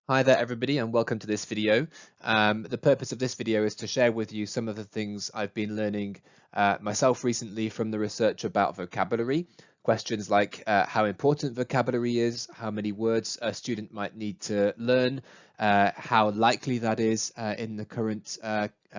Hi there everybody and welcome to this video. The purpose of this video is to share with you some of the things I've been learning myself recently from the research about vocabulary. Questions like how important vocabulary is, how many words a student might need to learn, how likely that is in the current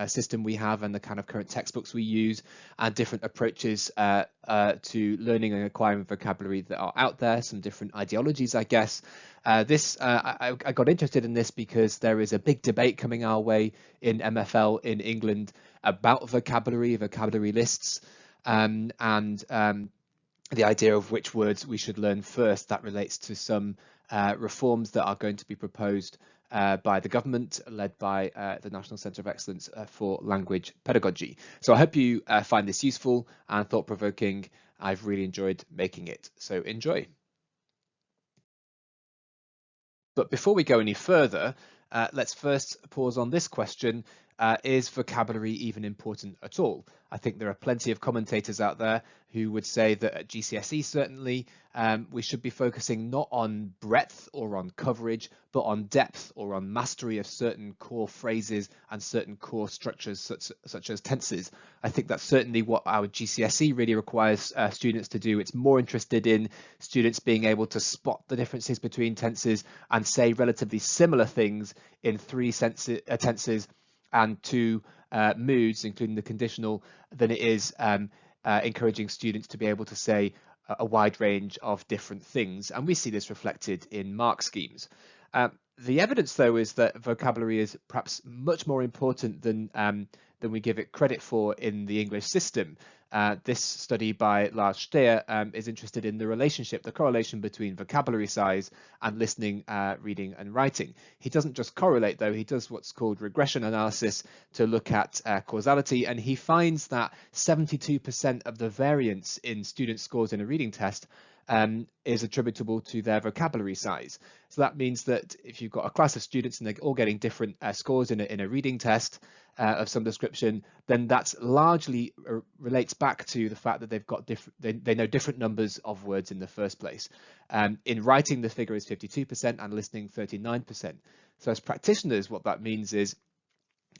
system we have and the kind of current textbooks we use, and different approaches to learning and acquiring vocabulary that are out there, some different ideologies, I guess. I got interested in this because there is a big debate coming our way in MFL in England about vocabulary lists, and the idea of which words we should learn first. That relates to some reforms that are going to be proposed by the government, led by the National Centre of Excellence for Language Pedagogy. So I hope you find this useful and thought-provoking. I've really enjoyed making it, so enjoy. But before we go any further, let's first pause on this question. Is vocabulary even important at all? I think there are plenty of commentators out there who would say that at GCSE certainly we should be focusing not on breadth or on coverage, but on depth or on mastery of certain core phrases and certain core structures such as tenses. I think that's certainly what our GCSE really requires students to do. It's more interested in students being able to spot the differences between tenses and say relatively similar things in three tenses and two moods, including the conditional, than it is encouraging students to be able to say a wide range of different things. And we see this reflected in mark schemes. The evidence, though, is that vocabulary is perhaps much more important than we give it credit for in the English system. This study by Lars Steyer is interested in the relationship, the correlation between vocabulary size and listening, reading and writing. He doesn't just correlate, though, he does what's called regression analysis to look at causality, and he finds that 72% of the variance in student scores in a reading test is attributable to their vocabulary size. So that means that if you've got a class of students and they're all getting different scores in a reading test of some description, then that's largely relates back to the fact that they've got they know different numbers of words in the first place. In writing, the figure is 52% and listening 39%. So as practitioners, what that means is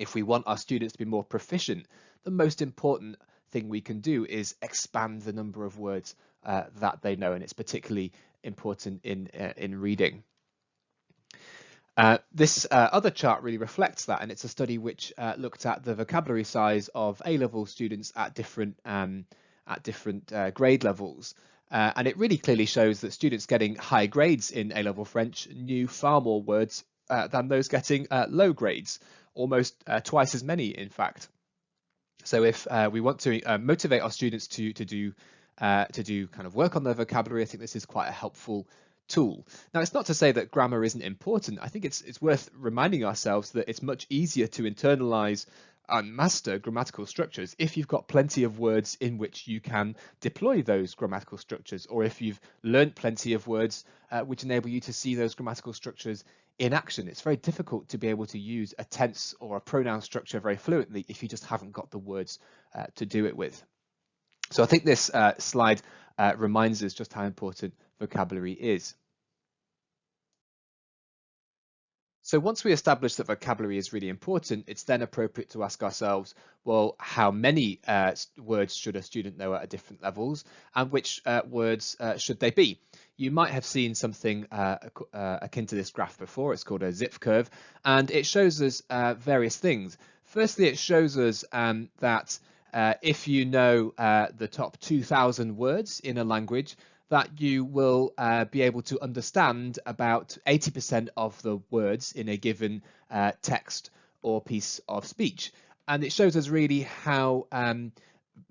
if we want our students to be more proficient, the most important thing we can do is expand the number of words that they know, and it's particularly important in reading. This other chart really reflects that, and it's a study which looked at the vocabulary size of A-level students at different grade levels. And it really clearly shows that students getting high grades in A-level French knew far more words than those getting low grades, almost twice as many, in fact. So if we want to motivate our students to do kind of work on their vocabulary, I think this is quite a helpful tool. Now, it's not to say that grammar isn't important. I think it's worth reminding ourselves that it's much easier to internalize and master grammatical structures if you've got plenty of words in which you can deploy those grammatical structures, or if you've learned plenty of words which enable you to see those grammatical structures in action. It's very difficult to be able to use a tense or a pronoun structure very fluently if you just haven't got the words to do it with. So I think this slide reminds us just how important vocabulary is. So once we establish that vocabulary is really important, it's then appropriate to ask ourselves, well, how many words should a student know at different levels, and which words should they be? You might have seen something akin to this graph before. It's called a zip curve, and it shows us various things. Firstly, it shows us that if you know the top 2,000 words in a language, that you will be able to understand about 80% of the words in a given text or piece of speech. And it shows us really how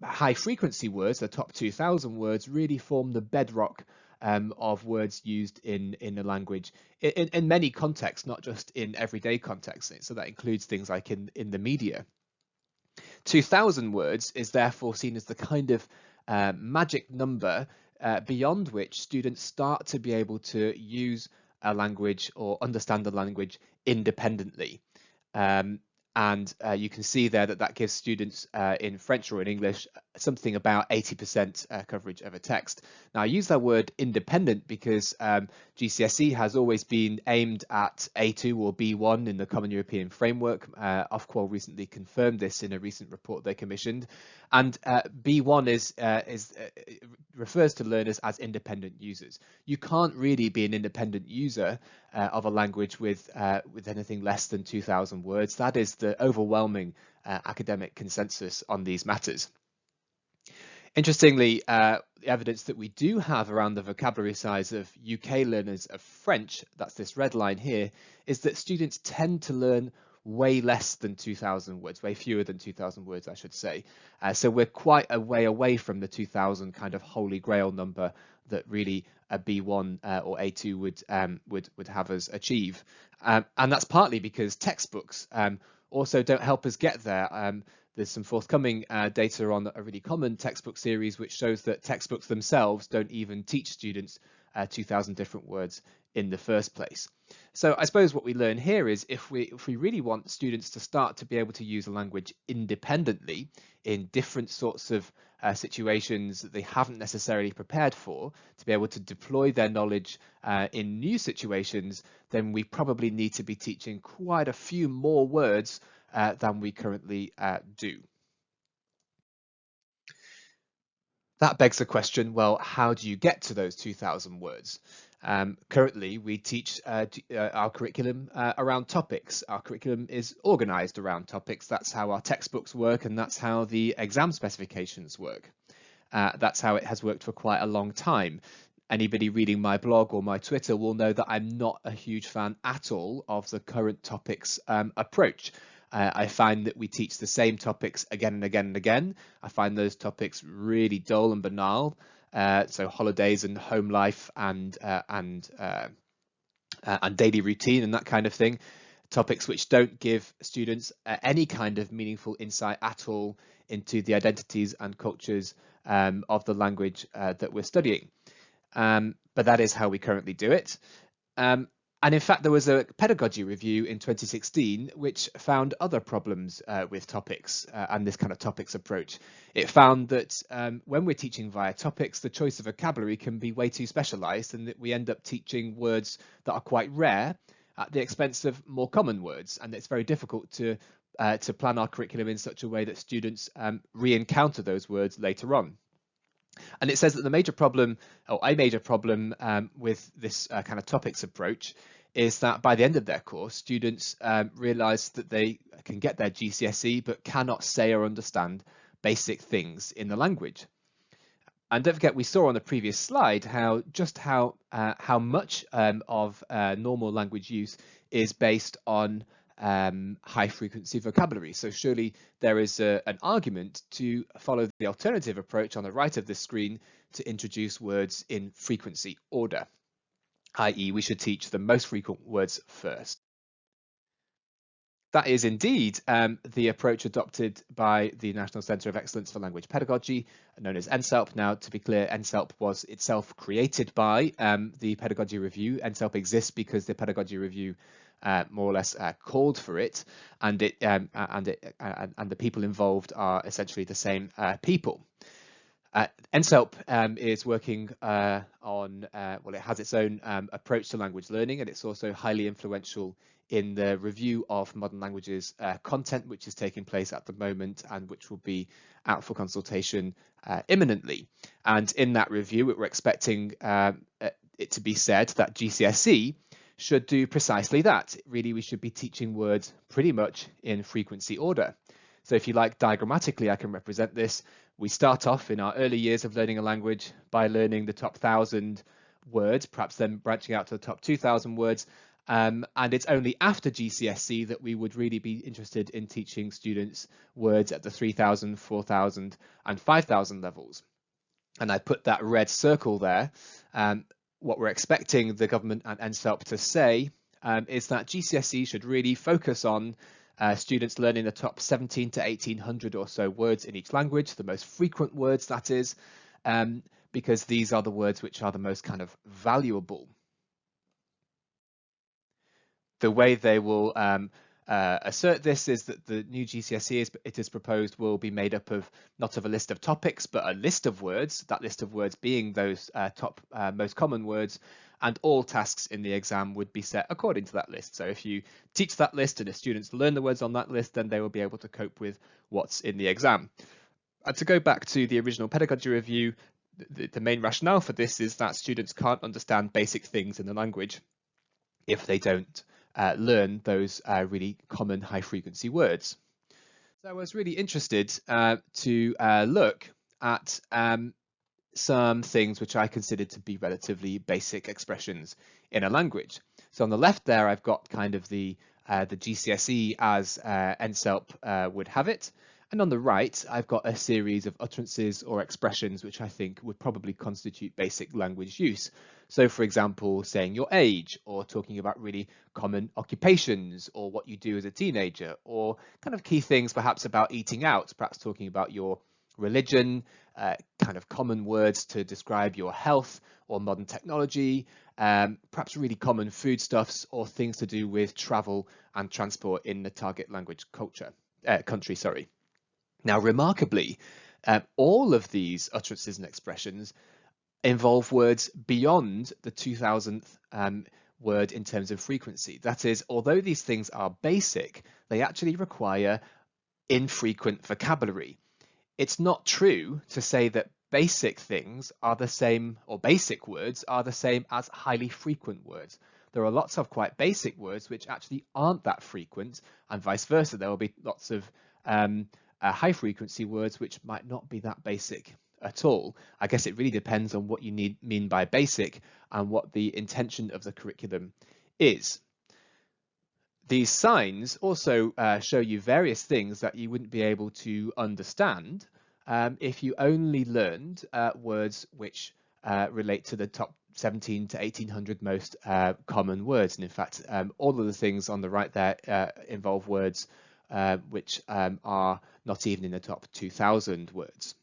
high frequency words, the top 2,000 words, really form the bedrock of words used in a language in many contexts, not just in everyday contexts. So that includes things like in the media. 2,000 words is therefore seen as the kind of magic number beyond which students start to be able to use a language or understand the language independently. And you can see there that gives students in French or in English something about 80% coverage of a text. Now, I use that word independent because GCSE has always been aimed at A2 or B1 in the Common European Framework. Ofqual recently confirmed this in a recent report they commissioned. And B1 refers to learners as independent users. You can't really be an independent user of a language with anything less than 2,000 words. That is the overwhelming academic consensus on these matters. Interestingly, the evidence that we do have around the vocabulary size of UK learners of French, that's this red line here, is that students tend to learn way less than 2,000 words, way fewer than 2,000 words, I should say. So we're quite a way away from the 2,000 kind of holy grail number that really a B1 or A2 would have us achieve. And that's partly because textbooks also don't help us get there. There's some forthcoming data on a really common textbook series which shows that textbooks themselves don't even teach students 2,000 different words in the first place. So I suppose what we learn here is if we really want students to start to be able to use a language independently in different sorts of situations that they haven't necessarily prepared for, to be able to deploy their knowledge in new situations, then we probably need to be teaching quite a few more words than we currently do. That begs the question, well, how do you get to those 2,000 words? Currently, we teach our curriculum around topics. Our curriculum is organized around topics. That's how our textbooks work, and that's how the exam specifications work. That's how it has worked for quite a long time. Anybody reading my blog or my Twitter will know that I'm not a huge fan at all of the current topics approach. I find that we teach the same topics again and again and again. I find those topics really dull and banal. So holidays and home life and daily routine and that kind of thing. Topics which don't give students any kind of meaningful insight at all into the identities and cultures of the language that we're studying. But that is how we currently do it. And in fact, there was a pedagogy review in 2016 which found other problems with topics and this kind of topics approach. It found that when we're teaching via topics, the choice of vocabulary can be way too specialized, and that we end up teaching words that are quite rare at the expense of more common words. And it's very difficult to plan our curriculum in such a way that students re-encounter those words later on. And it says that the major problem, or a major problem with this kind of topics approach, is that by the end of their course, students realize that they can get their GCSE but cannot say or understand basic things in the language. And don't forget, we saw on the previous slide how much of normal language use is based on high frequency vocabulary. So surely there is an argument to follow the alternative approach on the right of this screen to introduce words in frequency order, i.e. we should teach the most frequent words first. That is indeed the approach adopted by the National Centre of Excellence for Language Pedagogy, known as NCELP. Now, to be clear, NCELP was itself created by the Pedagogy Review. NCELP exists because the Pedagogy Review more or less called for it, and the people involved are essentially the same people. NCELP is working on, well, it has its own approach to language learning, and it's also highly influential in the review of modern languages content, which is taking place at the moment and which will be out for consultation imminently. And in that review, we're expecting it to be said that GCSE should do precisely that. Really, we should be teaching words pretty much in frequency order. So if you like, diagrammatically, I can represent this. We start off in our early years of learning a language by learning the top 1,000 words, perhaps then branching out to the top 2,000 words. And it's only after GCSE that we would really be interested in teaching students words at the 3,000, 4,000 and 5,000 levels. And I put that red circle there. What we're expecting the government and NCELP to say is that GCSE should really focus on students learning the top 17 to 1,800 or so words in each language, the most frequent words, that is, because these are the words which are the most kind of valuable. The way they will assert this is that the new GCSE, as it is proposed, will be made up of not of a list of topics, but a list of words, that list of words being those top most common words, and all tasks in the exam would be set according to that list. So if you teach that list and if students learn the words on that list, then they will be able to cope with what's in the exam. And to go back to the original pedagogy review, the main rationale for this is that students can't understand basic things in the language if they don't learn those really common high frequency words. So I was really interested to look at some things which I considered to be relatively basic expressions in a language. So on the left there, I've got kind of the GCSE as NSELP would have it. And on the right, I've got a series of utterances or expressions which I think would probably constitute basic language use. So for example, saying your age, or talking about really common occupations, or what you do as a teenager, or kind of key things perhaps about eating out, perhaps talking about your religion, kind of common words to describe your health or modern technology, perhaps really common foodstuffs or things to do with travel and transport in the target language country. Now, remarkably, all of these utterances and expressions involve words beyond the 2000th word in terms of frequency. That is, although these things are basic, they actually require infrequent vocabulary. It's not true to say that basic things are the same, or basic words are the same as highly frequent words. There are lots of quite basic words which actually aren't that frequent, and vice versa. There will be lots of high frequency words which might not be that basic at all. I guess it really depends on what you mean by basic and what the intention of the curriculum is. These signs also show you various things that you wouldn't be able to understand if you only learned words which relate to the top 17 to 1800 most common words. And in fact, all of the things on the right there involve words which are not even in the top 2000 words.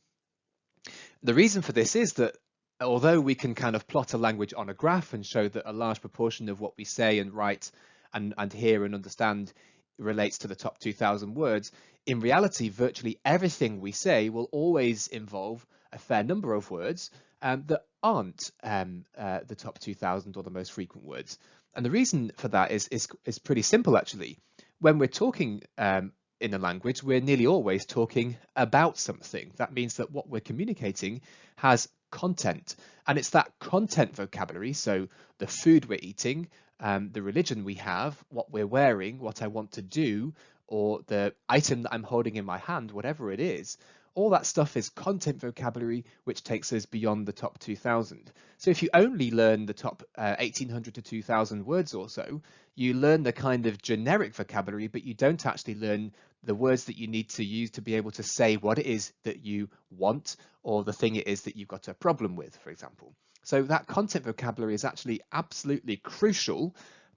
The reason for this is that although we can kind of plot a language on a graph and show that a large proportion of what we say and write and hear and understand relates to the top 2000 words, in reality, virtually everything we say will always involve a fair number of words that aren't the top 2000 or the most frequent words. And the reason for that is pretty simple, actually. When we're talking in a language, we're nearly always talking about something. That means that what we're communicating has content, and it's that content vocabulary, so the food we're eating, the religion we have, what we're wearing, what I want to do, or the item that I'm holding in my hand, whatever it is, all that stuff is content vocabulary which takes us beyond the top 2000. So if you only learn the top 1800 to 2000 words or so, you learn the kind of generic vocabulary, but you don't actually learn the words that you need to use to be able to say what it is that you want or the thing it is that you've got a problem with, for example. So that content vocabulary is actually absolutely crucial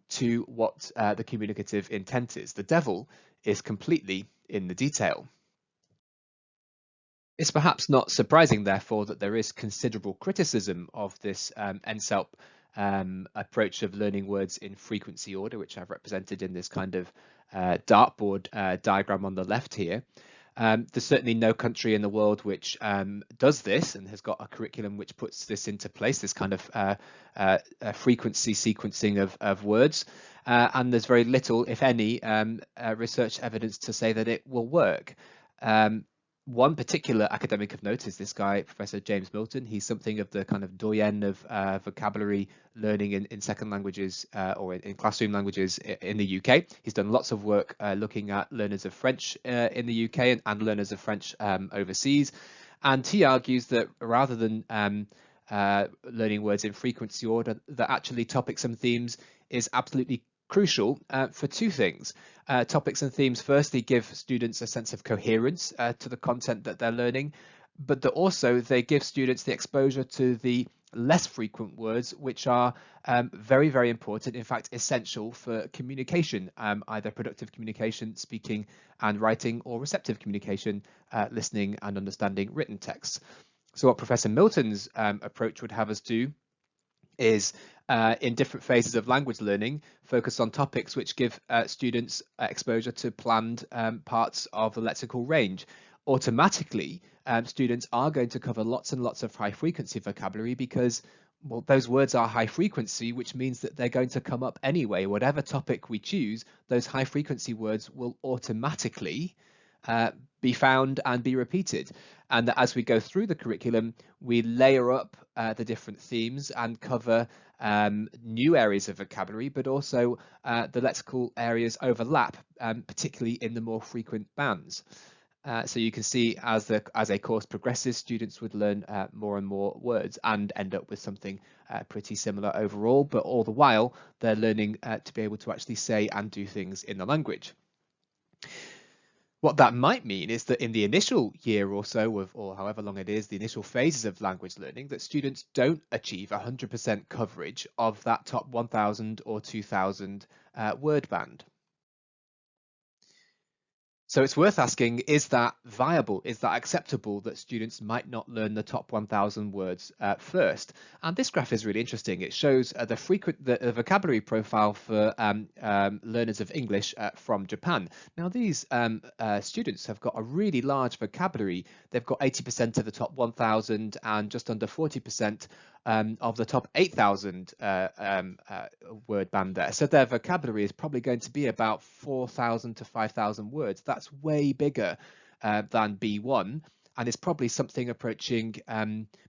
to what the communicative intent is. The devil is completely in the detail. It's perhaps not surprising, therefore, that there is considerable criticism of this NSELP approach of learning words in frequency order, which I've represented in this kind of dartboard diagram on the left here. There's certainly no country in the world which does this and has got a curriculum which puts this into place, this kind of frequency sequencing of words. And there's very little, if any, research evidence to say that it will work. One particular academic of note is this guy, Professor James Milton. He's something of the kind of doyen of vocabulary learning in second languages or in classroom languages in the UK. He's done lots of work looking at learners of French in the UK and learners of French overseas. And he argues that rather than learning words in frequency order, that actually topics and themes is absolutely crucial for two things. Topics and themes firstly give students a sense of coherence to the content that they're learning, but that also they give students the exposure to the less frequent words, which are very, very important, in fact essential for communication, either productive communication, speaking and writing, or receptive communication, listening and understanding written texts. So what Professor Milton's approach would have us do is in different phases of language learning, focus on topics which give students exposure to planned parts of the lexical range. Automatically, students are going to cover lots and lots of high frequency vocabulary because, well, those words are high frequency, which means that they're going to come up anyway. Whatever topic we choose, those high frequency words will automatically be found and be repeated. And that as we go through the curriculum, we layer up the different themes and cover new areas of vocabulary, but also the lexical areas overlap, particularly in the more frequent bands. So you can see as a course progresses, students would learn more and more words and end up with something pretty similar overall, but all the while they're learning to be able to actually say and do things in the language. What that might mean is that in the initial year or so of, or however long it is, the initial phases of language learning, that students don't achieve 100% coverage of that top 1,000 or 2,000 word band. So it's worth asking, is that viable? Is that acceptable that students might not learn the top 1,000 words first? And this graph is really interesting. It shows the vocabulary profile for learners of English from Japan. Now, these students have got a really large vocabulary. They've got 80% of the top 1,000 and just under 40% of the top 8,000 word band there. So their vocabulary is probably going to be about 4,000 to 5,000 words. That's way bigger than B1, and it's probably something approaching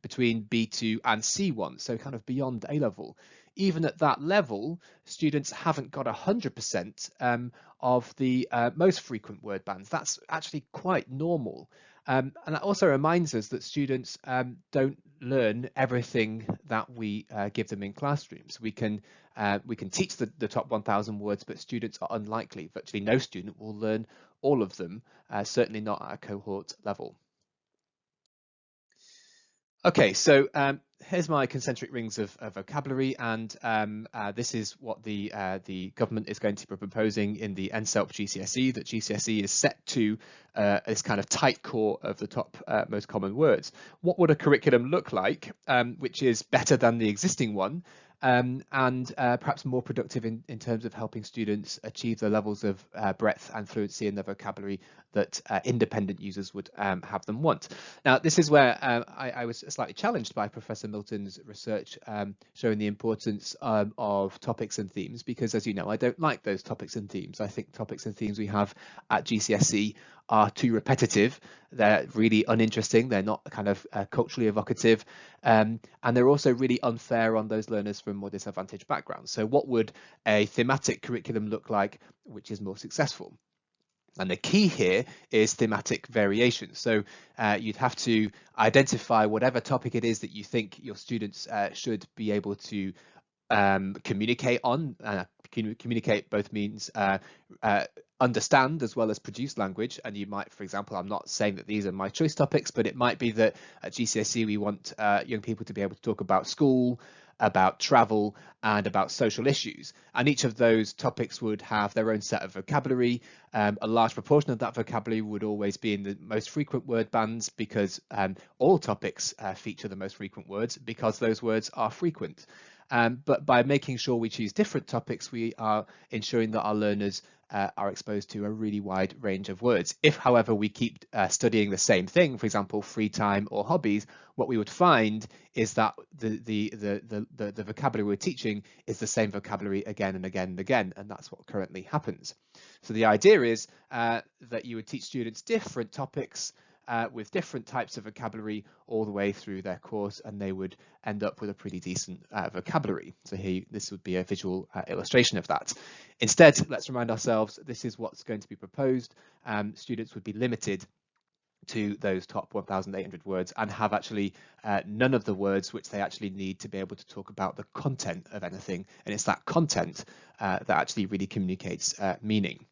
between B2 and C1, so kind of beyond A level. Even at that level, students haven't got 100% of the most frequent word bands. That's actually quite normal. And that also reminds us that students don't learn everything that we give them in classrooms. We can teach the top 1,000 words, but students are unlikely. Virtually no student will learn all of them, certainly not at a cohort level. Okay, so here's my concentric rings of vocabulary, and this is what the government is going to be proposing in the NSELP GCSE, that GCSE is set to this kind of tight core of the top most common words. What would a curriculum look like, which is better than the existing one, and perhaps more productive in terms of helping students achieve the levels of breadth and fluency in their vocabulary that independent users would have them want. Now, this is where I was slightly challenged by Professor Milton's research showing the importance of topics and themes, because, as you know, I don't like those topics and themes. I think topics and themes we have at GCSE are too repetitive. They're really uninteresting. They're not kind of culturally evocative, and they're also really unfair on those learners from more disadvantaged backgrounds. So what would a thematic curriculum look like which is more successful? And the key here is thematic variation. So you'd have to identify whatever topic it is that you think your students should be able to communicate on. Communicate both means understand as well as produce language. And you might, for example, I'm not saying that these are my choice topics, but it might be that at GCSE we want young people to be able to talk about school, about travel, and about social issues. And each of those topics would have their own set of vocabulary. A large proportion of that vocabulary would always be in the most frequent word bands, because all topics feature the most frequent words because those words are frequent. But by making sure we choose different topics, we are ensuring that our learners are exposed to a really wide range of words. If, however, we keep studying the same thing, for example, free time or hobbies, what we would find is that the vocabulary we're teaching is the same vocabulary again and again and again, and that's what currently happens. So the idea is that you would teach students different topics with different types of vocabulary all the way through their course, and they would end up with a pretty decent vocabulary. So here, this would be a visual illustration of that. Instead, let's remind ourselves this is what's going to be proposed. Students would be limited to those top 1,800 words and have actually none of the words which they actually need to be able to talk about the content of anything. And it's that content that actually really communicates meaning.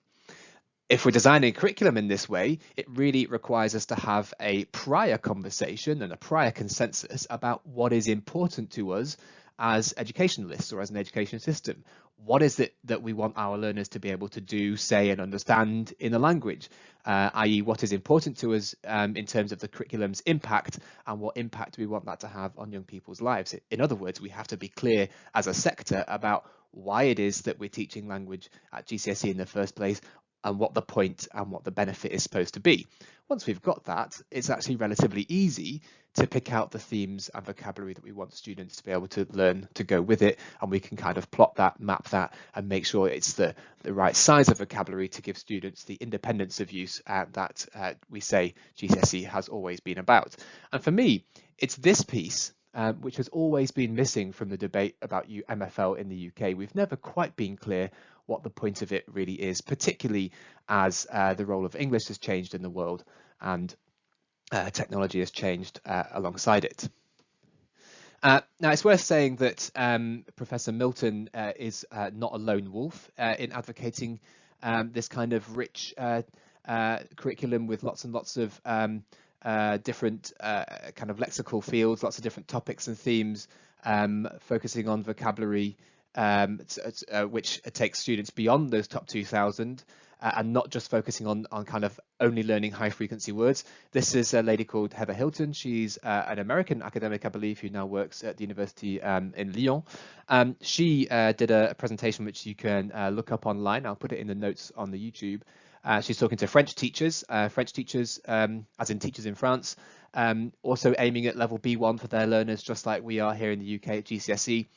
If we're designing a curriculum in this way, it really requires us to have a prior conversation and a prior consensus about what is important to us as educationalists or as an education system? What is it that we want our learners to be able to do, say, and understand in a language? I.e., what is important to us in terms of the curriculum's impact, and what impact do we want that to have on young people's lives? In other words, we have to be clear as a sector about why it is that we're teaching language at GCSE in the first place, and what the point and what the benefit is supposed to be. Once we've got that, it's actually relatively easy to pick out the themes and vocabulary that we want students to be able to learn to go with it, and we can kind of plot that, map that, and make sure it's the right size of vocabulary to give students the independence of use that we say GCSE has always been about. And for me, it's this piece which has always been missing from the debate about MFL in the UK. We've never quite been clear what the point of it really is, particularly as the role of English has changed in the world and technology has changed alongside it. Now, it's worth saying that Professor Milton is not a lone wolf in advocating this kind of rich curriculum with lots and lots of different kind of lexical fields, lots of different topics and themes, focusing on vocabulary, which takes students beyond those top 2,000 and not just focusing on kind of only learning high frequency words. This is a lady called Heather Hilton. She's an American academic, I believe, who now works at the university in Lyon. She did a presentation which you can look up online. I'll put it in the notes on the YouTube. She's talking to French teachers, as in teachers in France, also aiming at level B1 for their learners, just like we are here in the UK at GCSE.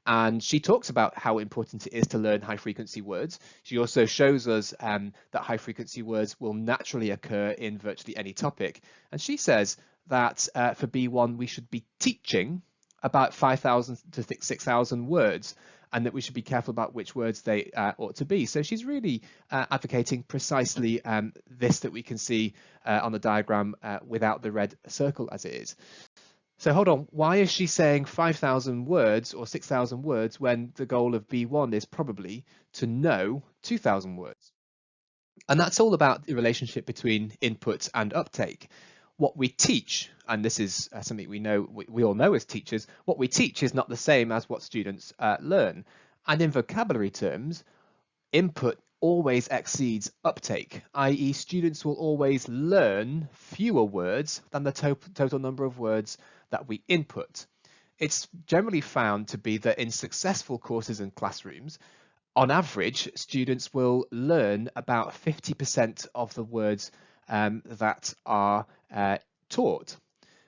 And she talks about how important it is to learn high frequency words. She also shows us that high frequency words will naturally occur in virtually any topic. And she says that for B1, we should be teaching about 5,000 to 6,000 words, and that we should be careful about which words they ought to be. So she's really advocating precisely this that we can see on the diagram without the red circle as it is. So hold on, why is she saying 5,000 words or 6,000 words when the goal of B1 is probably to know 2,000 words? And that's all about the relationship between input and uptake. What we teach, and this is something we all know as teachers, what we teach is not the same as what students learn. And in vocabulary terms, input always exceeds uptake, i.e. students will always learn fewer words than the total number of words that we input. It's generally found to be that in successful courses and classrooms, on average, students will learn about 50% of the words that are taught.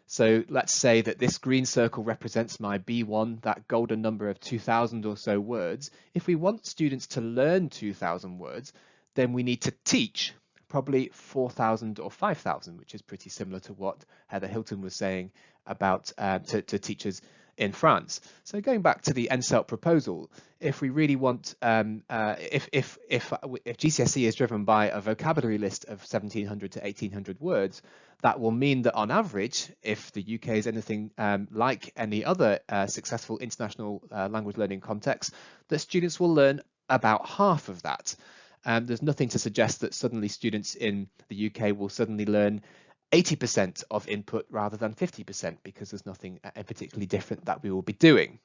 So let's say that this green circle represents my B1, that golden number of 2,000 or so words. If we want students to learn 2,000 words, then we need to teach probably 4,000 or 5,000, which is pretty similar to what Heather Hilton was saying about to teachers in France. So going back to the NSELT proposal, if we really want, if GCSE is driven by a vocabulary list of 1,700 to 1,800 words, that will mean that on average, if the UK is anything like any other successful international language learning context, that students will learn about half of that. There's nothing to suggest that suddenly students in the UK will suddenly learn 80% of input rather than 50%, because there's nothing particularly different that we will be doing.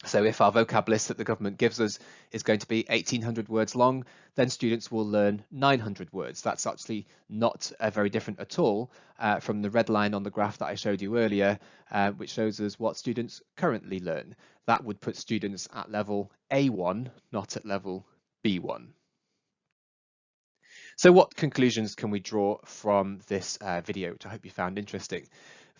So if our vocab list that the government gives us is going to be 1,800 words long, then students will learn 900 words. That's actually not very different at all from the red line on the graph that I showed you earlier, which shows us what students currently learn. That would put students at level A1, not at level B1. So what conclusions can we draw from this video, which I hope you found interesting?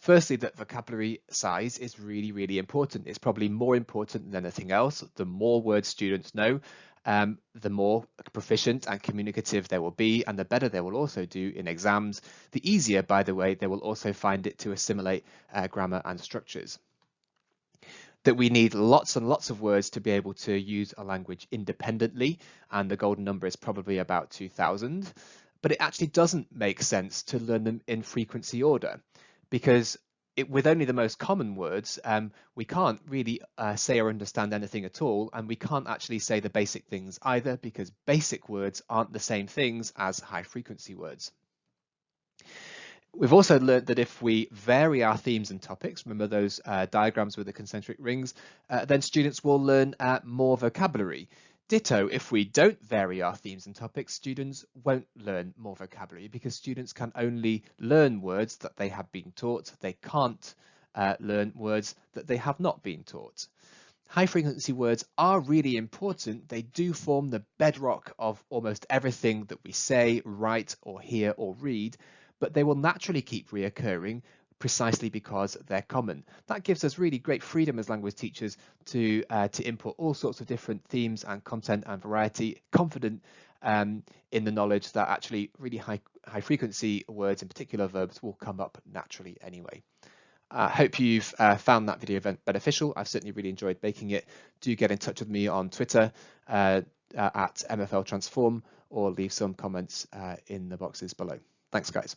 Firstly, that vocabulary size is really, really important. It's probably more important than anything else. The more words students know, the more proficient and communicative they will be, and the better they will also do in exams. The easier, by the way, they will also find it to assimilate grammar and structures. That we need lots and lots of words to be able to use a language independently, and the golden number is probably about 2,000, but it actually doesn't make sense to learn them in frequency order, because with only the most common words, we can't really say or understand anything at all, and we can't actually say the basic things either, because basic words aren't the same things as high frequency words. We've also learned that if we vary our themes and topics, remember those diagrams with the concentric rings, then students will learn more vocabulary. Ditto, if we don't vary our themes and topics, students won't learn more vocabulary because students can only learn words that they have been taught. They can't learn words that they have not been taught. High frequency words are really important. They do form the bedrock of almost everything that we say, write, or hear or read, but they will naturally keep reoccurring precisely because they're common. That gives us really great freedom as language teachers to input all sorts of different themes and content and variety, confident in the knowledge that actually really high frequency words, in particular verbs, will come up naturally anyway. I hope you've found that video beneficial. I've certainly really enjoyed making it. Do get in touch with me on Twitter at MFL Transform, or leave some comments in the boxes below. Thanks, guys.